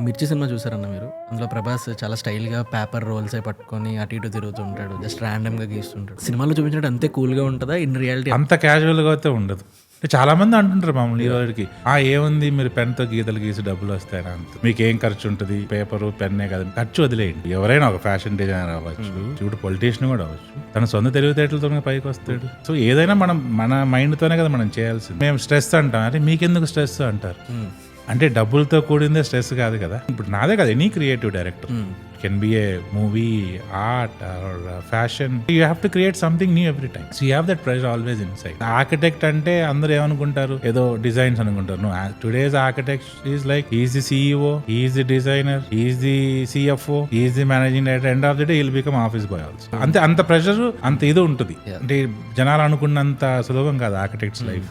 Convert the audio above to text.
'మిర్చి' సినిమా చూసారన్న మీరు? అందులో ప్రభాస్ చాలా స్టైల్‌గా పేపర్ రోల్సే పట్టుకొని అటు ఇటు తిరుగుతుంటాడు. జస్ట్ ర్యాండమ్‌గా గీస్తుంటాడు. సినిమాలో చూపించినట్టు అంతే కూల్‌గా ఉంటదా? ఇన్ రియాలిటీ అంత క్యాజువల్గా అయితే ఉండదు. చాలా మంది అంటుంటారు మామూలు హీరోలకి, ఏముంది మీరు పెన్తో గీతలు గీసి డబ్బులు వస్తాయని, అంత మీకేం ఖర్చు ఉంటుంది, పేపరు పెన్నే కదా, ఖర్చు వదిలేయండి. ఎవరైనా ఒక ఫ్యాషన్ డిజైనర్ అవ్వచ్చు, చూడు పొలిటీషియన్ కూడా అవ్వచ్చు, తన సొంత తెలివితేటలతో పైకి వస్తాడు. సో ఏదైనా మనం మన మైండ్తోనే కదా మనం చేయాల్సింది. మేము స్ట్రెస్ అంటాం, అరే మీకెందుకు స్ట్రెస్ అంటారు. అంటే డబ్బులతో కూడిందే స్ట్రెస్ కాదు కదా. ఇప్పుడు నాదే కదా, any creative director can be a movie, art or fashion, you have to create something new every time. So you have that pressure always inside. Architect అంటే అందరూ ఏమనుకుంటారు, ఏదో డిజైన్స్ అనుకుంటారు. No, today's architect is like is the CEO, is the designer, is the CFO, is the managing director. End of the day will become office boy also. అంతే, అంత pressure, అంత ఇది ఉంటుంది. అంటే జనాలు అనుకున్నంత సులభం కాదు ఆర్కిటెక్ట్స్ లైఫ్.